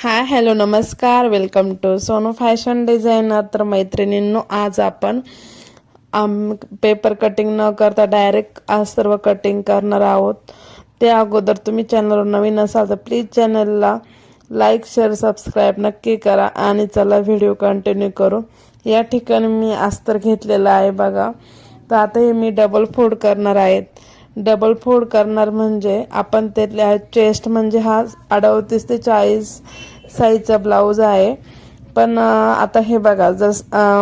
हाय hello नमस्कार, welcome to Sonu fashion designer. तर मैत्रिणींनो, आज आपण पेपर कटिंग न करता डायरेक्ट आज सर्व कटिंग करणार आहोत. त्या अगोदर तुम्ही चॅनलवर नवीन असाल तर प्लीज चॅनलला लाईक शेअर सबस्क्राईब नक्की करा. आणि चला व्हिडिओ कंटिन्यू करू. या ठिकाणी मी अस्तर घेतलेला आहे बघा. तर आता हे मी डबल फोल्ड करणार आहेत. डबल फोल्ड करणार म्हणजे आपण त्यातल्या चेस्ट म्हणजे हा 38 ते 40 साईजचा ब्लाऊज आहे. पण आता हे बघा,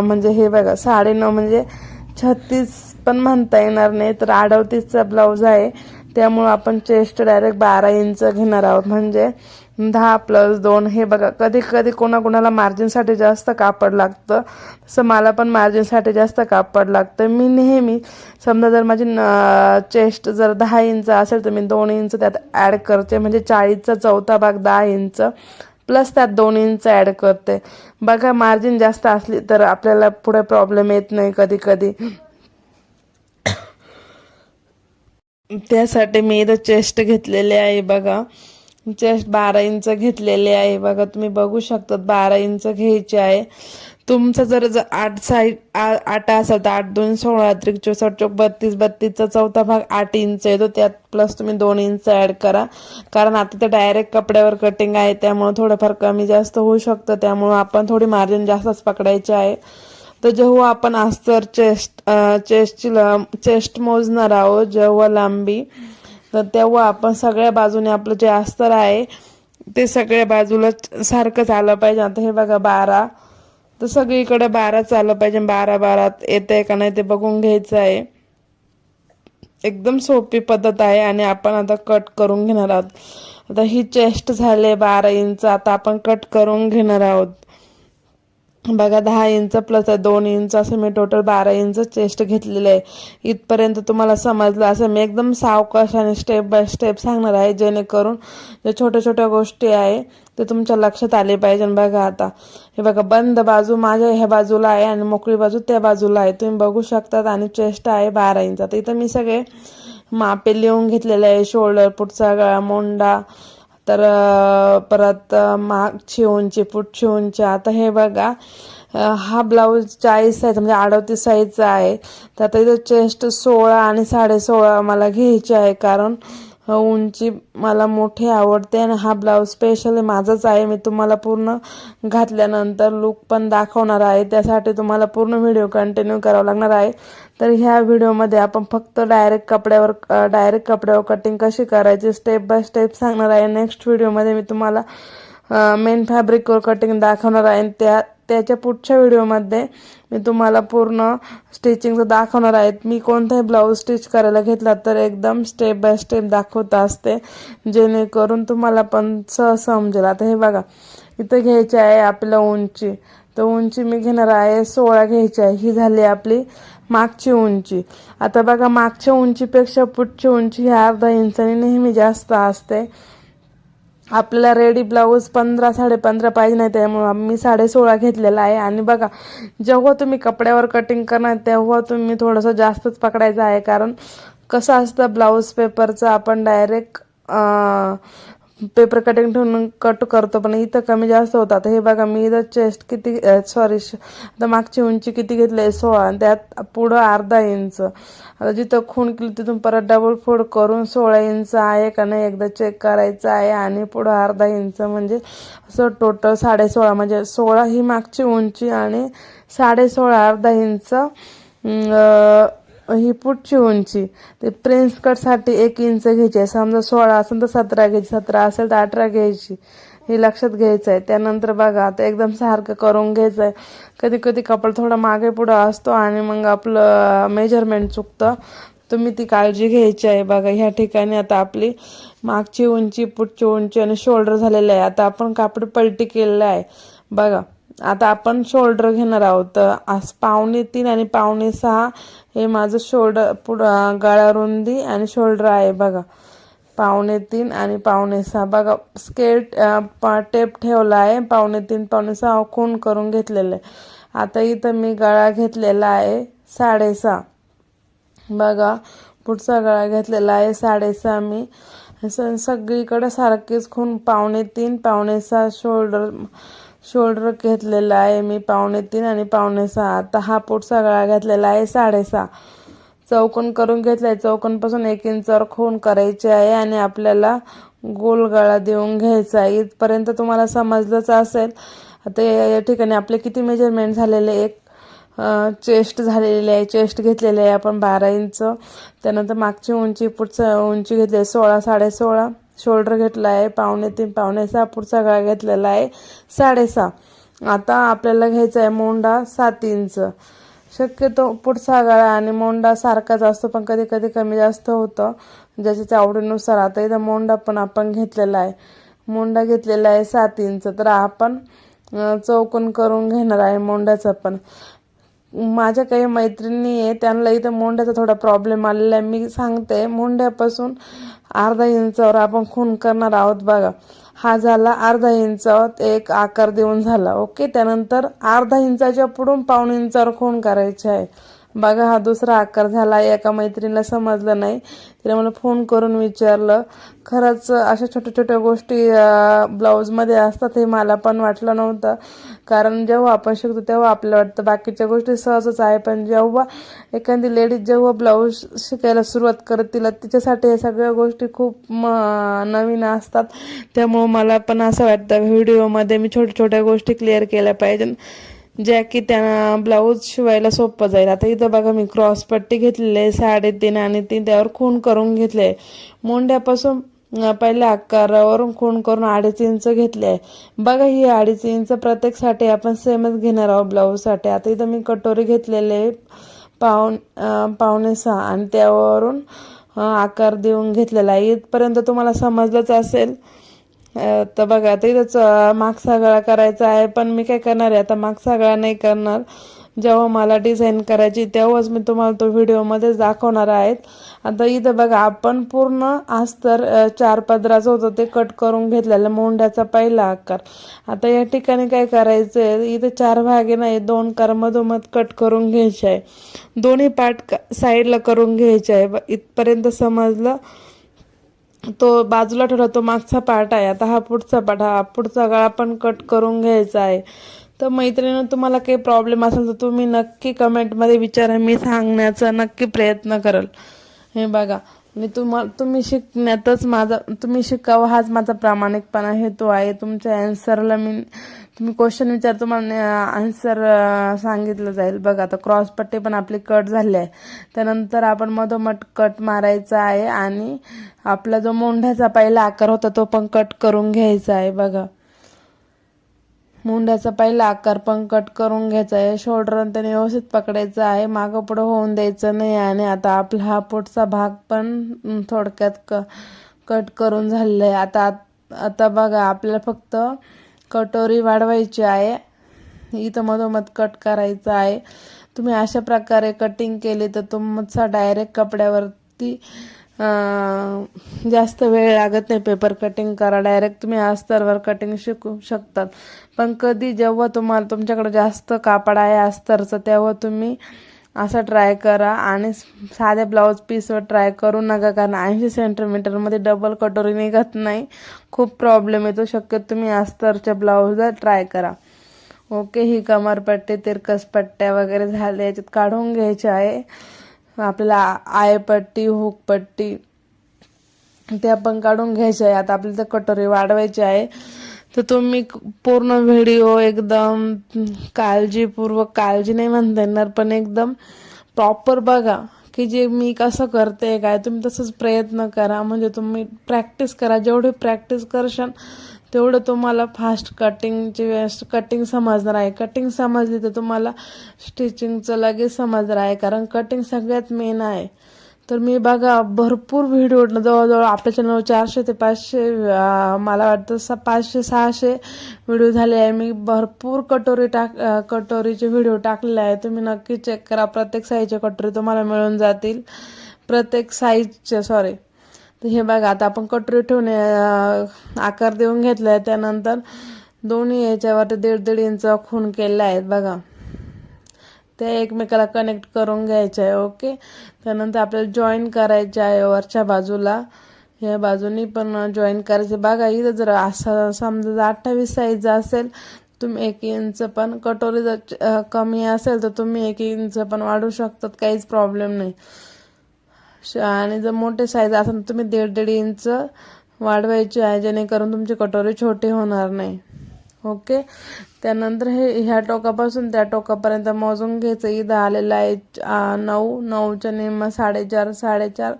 म्हणजे हे बघा 9.5 म्हणजे 36 पण म्हणता येणार नाही, तर 38चा ब्लाऊज आहे. त्यामुळं आपण चेस्ट डायरेक्ट 12 इंच घेणार आहोत. म्हणजे 10 + 2. हे बघा, कधी कधी कोणाकोणाला मार्जिनसाठी जास्त कापड लागतं, तसं मला पण मार्जिनसाठी जास्त कापड लागतं. मी नेहमी समजा जर माझी चेस्ट जर 10 इंच असेल तर मी 2 इंच त्यात ॲड करते. म्हणजे 40चा चौथा भाग 10 इंच प्लस त्यात 2 इंच ॲड करते. बघा, मार्जिन जास्त असली तर आपल्याला पुढे प्रॉब्लेम येत नाही कधी कधी. त्यासाठी मी इथं चेस्ट घेतलेले आहे बघा. चेस्ट 12 इंच घेतलेले आहे बघा. तुम्ही बघू शकता 12 इंच घ्यायचे आहे. तुमचं जर 8 असेल तर 8 2 16 त्रिक 64 चौक 32, 32चा चौथा भाग 8 इंच येतो. त्यात प्लस तुम्ही 2 इंच ॲड करा. कारण आता ते डायरेक्ट कपड्यावर कटिंग आहे, त्यामुळे थोडंफार कमी जास्त होऊ शकतं. त्यामुळे आपण थोडी मार्जिन जास्तच पकडायची आहे. तर जेव्हा आपण अस्तर चेस्ट मोजणार आहोत, जेव्हा लांबी, तर तेव्हा आपण सगळ्या बाजूने आपलं जे अस्तर आहे ते सगळ्या बाजूला सारखंच आलं पाहिजे. आता हे बघा 12, तर सगळीकडे 12च आलं पाहिजे. 12 12 येतंय का नाही ते बघून घ्यायचं आहे. एकदम सोपी पद्धत आहे. आणि आपण आता कट करून घेणार आहोत. आता ही चेस्ट झाले 12 इंच. आता आपण कट करून घेणार आहोत. बघा, 10 इंच प्लस 2 इंच असं मी टोटल 12 इंच चेस्ट घेतलेलं आहे. इथपर्यंत तुम्हाला समजलं असं. मी एकदम सावकाश आणि स्टेप बाय स्टेप सांगणार आहे, जेणेकरून जे छोट्या छोट्या गोष्टी आहे ते तुमच्या लक्षात आले पाहिजे. बघा, आता हे बघा, बंद बाजू माझ्या ह्या बाजूला आहे आणि मोकळी बाजू त्या बाजूला आहे, तुम्ही बघू शकतात. आणि चेस्ट आहे 12 इंच. तर इथं मी सगळे मापे लिहून घेतलेले आहे. शोल्डर, पुढचा गळा, मोंडा, तर परत मागची उंची, पुढची उंची. आता हे बघा, हा ब्लाऊज 40 साईज म्हणजे 38 साईजचा आहे. तर आता इथं चेस्ट 16 आणि 16.5 मला घ्यायची आहे. कारण उंची मला मोठी आवडते आणि हा ब्लाऊज स्पेशली माझाच आहे. मी तुम्हाला पूर्ण घातल्यानंतर लुक पण दाखवणार आहे, त्यासाठी तुम्हाला पूर्ण व्हिडिओ कंटिन्यू करावा लागणार आहे. तर ह्या व्हिडिओमध्ये आपण फक्त डायरेक्ट कपड्यावर कटिंग कशी करायची स्टेप बाय स्टेप सांगणार आहे. नेक्स्ट व्हिडिओमध्ये मी तुम्हाला मेन फॅब्रिकवर कटिंग दाखवणार आहे. त्याच्या पुढच्या व्हिडिओमध्ये मी तुम्हाला पूर्ण स्टिचिंगचं दाखवणार आहे. मी कोणताही ब्लाऊज स्टिच करायला घेतला तर एकदम स्टेप बाय स्टेप दाखवत असते, जेणेकरून तुम्हाला पण सहज समजेल. आता हे बघा, इथं घ्यायची आहे आपल्याला उंची. तर उंची मी घेणार आहे 16 घ्यायची आहे. ही झाली आपली मागची उंची. आता बघा, मागच्या उंचीपेक्षा पुढची उंची ही अर्धा इंचाने नेहमी जास्त असते. आपल्याला रेडी ब्लाऊज 15 15.5 पाहिजे नाही, त्यामुळे मी 16.5 घेतलेला आहे. आणि बघा, जेव्हा तुम्ही कपड्यावर कटिंग करणार तेव्हा तुम्ही थोडंसं जास्तच पकडायचं आहे. कारण कसं असतं, ब्लाऊज पेपरचं आपण डायरेक्ट पेपर कटिंग ठेवून कट करतो, पण इथं कमी जास्त होतात. हे बघा, मी इथं चेस्ट किती आता मागची उंची किती घेतली आहे 16, आणि त्यात पुढं अर्धा इंच. आता जिथं खूण केली तिथून परत डबल फोल्ड करून 16 इंच आहे का नाही एकदा चेक करायचं आहे. आणि पुढं अर्धा इंच, म्हणजे असं टोटल 16.5. म्हणजे 16 ही मागची उंची आणि 16.5 अर्धा इंच ही पुढची उंची. ते प्रिन्स कटसाठी 1 इंच घ्यायची आहे. समजा 16 असेल तर 17 घ्यायची, 17 असेल तर 18 घ्यायची. हे लक्षात घ्यायचं आहे. त्यानंतर बघा, आता एकदम सारखं करून घ्यायचं आहे. कधी कधी कपडा थोडा मागे पुढं असतो आणि मग आपलं मेजरमेंट चुकतं. तुम्ही ती काळजी घ्यायची आहे. बघा, ह्या ठिकाणी आता आपली मागची उंची, पुढची उंची आणि शोल्डर झालेलं आहे. आता आपण कापड पलटी केलेलं आहे बघा. आता आपण शोल्डर घेणार आहोत. आज 5.25 आणि 5.6 हे माझं शोल्डर, पुढं गळा रुंदी आणि शोल्डर आहे बघा. 5.25 आणि 5.6 बघा. टेप ठेवला आहे. 5.25 5.6 खूण करून घेतलेलं आहे. आता इथं मी गळा घेतलेला आहे 6.5 बघा. पुढचा गळा घेतलेला आहे 6.5 मी. सगळीकडे सारखेच खून 3.5 6.5 शोल्डर घेतलेला आहे मी 3.5 आणि 6.5. आता हा पुढचा गळा घेतलेला आहे 6.5. चौकोन करून घेतलाय. चौकोनपासून 1 इंचावर खून करायची आहे आणि आपल्याला गोल गळा देऊन घ्यायचा आहे. इथपर्यंत तुम्हाला समजलंच असेल. आता या ठिकाणी आपले किती मेजरमेंट झालेले, एक चेस्ट झालेली आहे, चेस्ट घेतलेली आहे आपण 12 इंच. त्यानंतर मागची उंची, पुढचं उंची घेतली 16 16.5. शोल्डर घेतला आहे 3.5 6.5. पुढचा गळा घेतलेला आहे 6.5. आता आपल्याला घ्यायचा आहे मोंडा 7 इंच. शक्यतो पुढचा गळा आणि मोंडा सारखाच असतो, पण कधी कधी कमी जास्त होतं ज्याच्या आवडीनुसार. आता इथं मोंडा पण आपण घेतलेला आहे. मोंडा घेतलेला आहे 7 इंच. तर आपण चौकोन करून घेणार आहे मोंड्याचा पण. माझ्या काही मैत्रिणी आहे त्यांना इथं मोंड्याचा थोडा प्रॉब्लेम आलेला आहे. मी सांगते, मोंड्यापासून अर्धा इंचावर आपण खून करणार आहोत. बघा, हा झाला अर्धा इंचावर एक आकार देऊन झाला. ओके, त्यानंतर अर्धा इंचाच्या पुढून 1.5 इंचावर खून करायचे आहे. बघा, हा दुसरा आकार झाला. एका मैत्रिणीला समजलं नाही, तिला मला फोन करून विचारलं. खरंच अशा छोट्या छोट्या गोष्टी ब्लाऊजमध्ये असतात हे मला पण वाटलं नव्हतं. कारण जेव्हा आपण शिकतो तेव्हा आपल्याला वाटतं बाकीच्या गोष्टी सहजच आहे, पण जेव्हा एखादी लेडीज जेव्हा ब्लाऊज शिकायला सुरुवात करते तिच्यासाठी हे सगळ्या गोष्टी खूप नवीन असतात. त्यामुळं मला पण असं वाटतं व्हिडिओमध्ये मी छोट्या छोट्या गोष्टी क्लिअर केल्या पाहिजे, ज्या की त्यांना ब्लाऊज शिवायला सोपं जाईल. आता इथं बघा, मी क्रॉस पट्टी घेतलेली आहे 3.5 आणि 3, त्यावर खून करून घेतले. मोंड्यापासून पहिल्या आकारावरून खून करून 2.5 इंच घेतले आहे. बघा, ही 2.5 इंच प्रत्येकसाठी आपण सेमच घेणार आहोत ब्लाऊजसाठी. आता इथं मी कटोरी घेतलेले आहे 5.5 आणि त्यावरून आकार देऊन घेतलेला आहे. इथपर्यंत तुम्हाला समजलंच असेल. तर बघा, आता इथंच मागचा गळा करायचा आहे, पण मी काय करणार आहे आता, मागचा गळा नाही करणार. जेव्हा मला डिझाईन करायची तेव्हाच मी तुम्हाला तो व्हिडिओमध्येच दाखवणार आहेत. आता इथं बघा, आपण पूर्ण अस्तर 4 पदराचं होतं ते कट करून घेतलेलं मोंड्याचा पहिला आकार. आता या ठिकाणी काय करायचं आहे, इथं 4 भागे नाही 2 कार मधोमध कट करून घ्यायचे आहे. दोन्ही पार्ट साईडला करून घ्यायचे आहे. इथपर्यंत समजलं. तो बाजूला ठेवला, तो मागचा पार्ट आहे. आता हा पुढचा पार्ट, हा पुढचा गळा पण कट करून घ्यायचा आहे. तर मैत्रिणींनो, तुम्हाला काही प्रॉब्लेम असेल तर तुम्ही नक्की कमेंटमध्ये विचारा, मी सांगण्याचा नक्की प्रयत्न करेल. हे बघा, मी तुम्ही शिकण्यातच तुम्ही शिकावं हाच माझा प्रामाणिकपणा हेतू आहे. तुमच्या आन्सरला तुम्ही क्वेश्चन विचार, तुम्हाला आन्सर सांगितलं जाईल. बघा, आता क्रॉस पट्टी पण आपली कट झाली आहे. त्यानंतर आपण मधोमध कट मारायचा आहे आणि आपला जो मोंढ्याचा पहिला आकार होता तो पण कट करून घ्यायचा आहे. बघा, मुंड्याचा पहिला आकार पण कट करून घ्यायचा आहे. शोल्डर त्याने व्यवस्थित पकडायचं आहे, मागं पुढं होऊन द्यायचं नाही. आणि आता आपला हा पुढचा भाग पण थोडक्यात कट करून झालेला आहे. आता बघा, आपल्याला फक्त कटोरी वाढवायची आहे. इथं मधोमध कट करायचं आहे. तुम्ही अशा प्रकारे कटिंग केली तर तुमचा डायरेक्ट कपड्यावरती जास्त वेळ लागत नाही. पेपर कटिंग करा, डायरेक्ट तुम्ही अस्तरवर कटिंग शिकू शकतात. पण कधी जेव्हा तुम्हाला तुमच्याकडे जास्त कापड आहे अस्तरचं, तेव्हा तुम्ही असं ट्राय करा आणि साध्या ब्लाऊज पीसवर ट्राय करू नका, कारण 80 सेंटीमीटरमध्ये डबल कटोरी निघत नाही, खूप प्रॉब्लेम येतो. शक्यतो तुम्ही अस्तरच्या ब्लाऊजला ट्राय करा. ओके, ही कमरपट्टी, तिरकस पट्ट्या वगैरे झाल्या, याच्यात काढून घ्यायचे आहे. आपल्याला आयपट्टी, हुकपट्टी त्या पण काढून घ्यायच्या आहे. आता आपल्याला कटोरी वाढवायची आहे. तर तुम्ही पूर्ण व्हिडिओ एकदम काळजीपूर्वक, काळजी नाही म्हणता येणार, पण एकदम प्रॉपर बघा की जे मी कसं करते काय. तुम्ही तसंच प्रयत्न करा, म्हणजे तुम्ही प्रॅक्टिस करा. जेवढी प्रॅक्टिस करशाल तेवढं तुम्हाला फास्ट कटिंग समजणार आहे. कटिंग समजली तर तुम्हाला स्टिचिंगचं लगेच समजणार आहे, कारण कटिंग सगळ्यात मेन आहे. तर मी बघा भरपूर व्हिडिओ, जवळजवळ आपल्या चॅनलवर 400 ते 500 मला वाटतं 500-600 व्हिडिओ झाले आहे. मी भरपूर कटोरीचे व्हिडिओ टाकलेले आहे. तुम्ही नक्की चेक करा. प्रत्येक साईजचे कटोरी तुम्हाला मिळून जातील, प्रत्येक साईजचे. सॉरी. तर हे बघा, आता आपण कटोरी ठेवून आकार देऊन घेतला आहे. त्यानंतर दोन्ही याच्यावरती 1.5 इंच खून केलेला आहे. बघा, ते एकमेकाला कनेक्ट करून घ्यायचे आहे. ओके, त्यानंतर आपल्याला जॉईन करायचे आहे वरच्या बाजूला. ह्या बाजूनी पण जॉईन करायचे. बघा इथं जर असं समजा 28 साईज असेल तुम्ही 1 इंच पण, कटोरी जर कमी असेल तर तुम्ही 1 इंच पण वाढवू शकतात, काहीच प्रॉब्लेम नाही. आणि जर मोठे साईज असेल तर तुम्ही 1.5 इंच वाढवायची आहे, जेणेकरून तुमची कटोरी छोटी होणार नाही. ओके. त्यानंतर ह्या टोकापासून त्या टोकापर्यंत मोजून घ्यायचं. इथं आलेलं आहे 9, 9च्या निम्मा 4.5, 4.5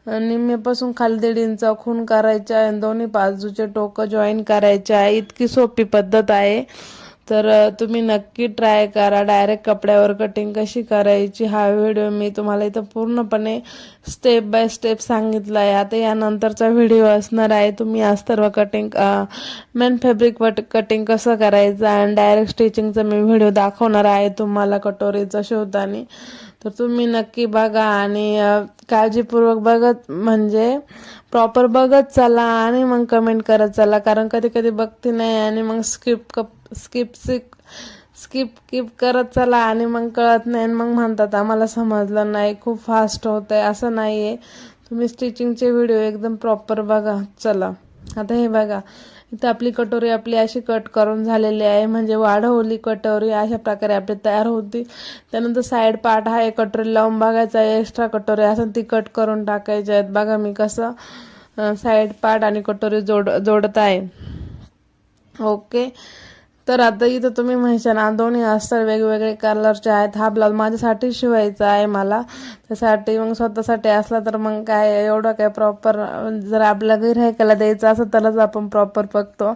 निम्म्यापासून खाली 1.5 इंच खूण करायच्या आहे. दोन्ही बाजूचे टोकं जॉईन करायचे आहे. इतकी सोपी पद्धत आहे, तर तुम्ही नक्की ट्राय करा. डायरेक्ट कपड्यावर कटिंग कशी करायची हा व्हिडिओ मी तुम्हाला इथं पूर्णपणे स्टेप बाय स्टेप सांगितलं आहे. आता यानंतरचा व्हिडिओ असणार आहे तुम्ही अस्तर कटिंग मेन फॅब्रिक कटिंग कसं करायचं आणि डायरेक्ट स्टिचिंगचा मी व्हिडिओ दाखवणार आहे तुम्हाला कटोरीचं शिवताना. तर तुम्ही नक्की बघा आणि काळजीपूर्वक बघत म्हणजे प्रॉपर बघत चला आणि मग कमेंट करत चला. कारण कधी कधी बघते नाही आणि मग स्किप करत चला आणि मग कळत नाही आणि मग म्हणतात आम्हाला समजलं नाही, खूप फास्ट होत आहे. असं नाही आहे. तुम्ही स्टिचिंगचे व्हिडिओ एकदम प्रॉपर बघा. चला आता हे बघा, इथं आपली कटोरी अशी कट करून झालेली आहे, म्हणजे वाढवली कटोरी अशा प्रकारे आपली तयार होती. त्यानंतर साईड पार्ट हा एक कटोरी लावून बघायचा आहे. एक्स्ट्रा कटोरी असेल ती कट करून टाकायच्या आहेत. बघा मी कसं साईड पार्ट आणि कटोरी जोडत आहे. ओके. तर आता इथं तुम्ही म्हणशाल दोन्ही अस्तर वेगवेगळे कलरचे आहेत, हा ब्लाऊज माझ्यासाठी शिवायचा आहे मला, त्यासाठी मग स्वतःसाठी असला तर मग काय एवढं काय प्रॉपर, जर आपल्या गिऱ्हाईकाला द्यायचं असं तरच आपण प्रॉपर बघतो.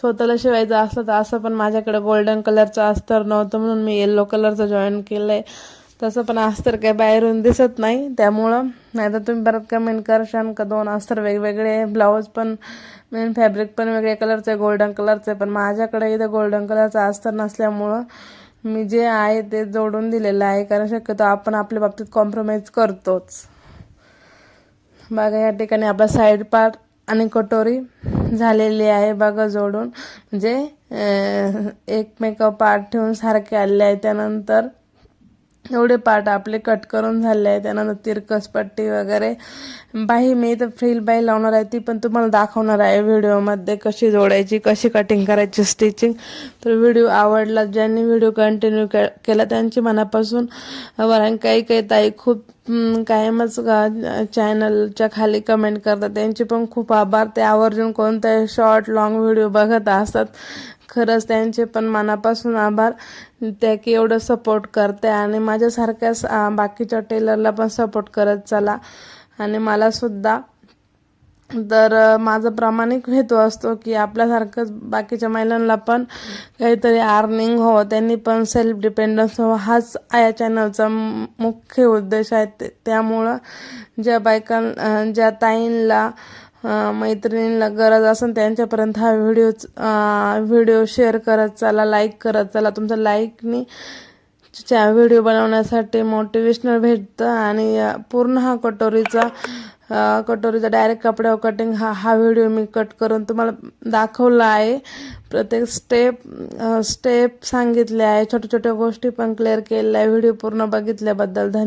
स्वतःला शिवायचं असलं तर असं पण माझ्याकडे गोल्डन कलरचं अस्तर नव्हतं म्हणून मी येलो कलरचं जॉईन केलंय. तसं पण अस्तर काय बाहेरून दिसत नाही, त्यामुळं नाही तर तुम्ही परत कमेंट करशाल का 2 अस्तर वेगवेगळे, ब्लाऊज पण मेन फॅब्रिक पण वेगळ्या कलरचं आहे, गोल्डन कलरचं आहे. पण माझ्याकडे इथं गोल्डन कलरचं अस्तर नसल्यामुळं मी जे आहे ते जोडून दिलेलं आहे, कारण शक्यतो आपण आपल्या बाबतीत कॉम्प्रोमाइज करतोच. बघा या ठिकाणी आपला साईड पार्ट आणि कटोरी झालेली आहे बघा जोडून, म्हणजे एकमेका पार्ट ठेवून सारखे आलेले आहे. त्यानंतर एवढे पार्ट आपले कट करून झाले आहे. त्यानंतर तिरकस पट्टी वगैरे बाही मी इथं फ्रिल बाही लावणार आहे, ती पण तुम्हाला दाखवणार आहे व्हिडिओमध्ये कशी जोडायची, कशी कटिंग करायची स्टिचिंग. तर व्हिडिओ आवडला, ज्यांनी व्हिडिओ कंटिन्यू केला त्यांची मनापासून कारण काही ताई खूप कायमच चॅनलच्या खाली कमेंट करतात, त्यांचे पण खूप आभार. ते आवर्जून कोणताही शॉर्ट लॉंग व्हिडिओ बघत असतात. खरंच त्यांचे पण मनापासून आभार, त्या की एवढं सपोर्ट करते आणि माझ्यासारख्याच बाकीच्या टेलरला पण सपोर्ट करत चला आणि मला सुद्धा. तर माझा प्रामाणिक हेतू असतो की आपल्यासारखंच बाकीच्या महिलांना पण काहीतरी अर्निंग हो, त्यांनी पण सेल्फ डिपेंडन्स हो, हाच या चॅनलचा मुख्य उद्देश आहे. त्यामुळं ज्या ताईंना मैत्रिणींना गरज असेल त्यांच्यापर्यंत हा व्हिडिओ शेअर करत चला, लाईक करत चला. तुमच्या लाईकनी व्हिडिओ बनवण्यासाठी मोटिवेशनल भेटतं आणि पूर्ण हा कटोरीचा डायरेक्ट कपड्यावर कटिंग हा व्हिडिओ मी कट करून तुम्हाला दाखवला आहे. प्रत्येक स्टेप सांगितले आहे, छोट्या छोट्या गोष्टी पण क्लिअर केलेल्या आहे. व्हिडिओ पूर्ण बघितल्याबद्दल धन्यवाद.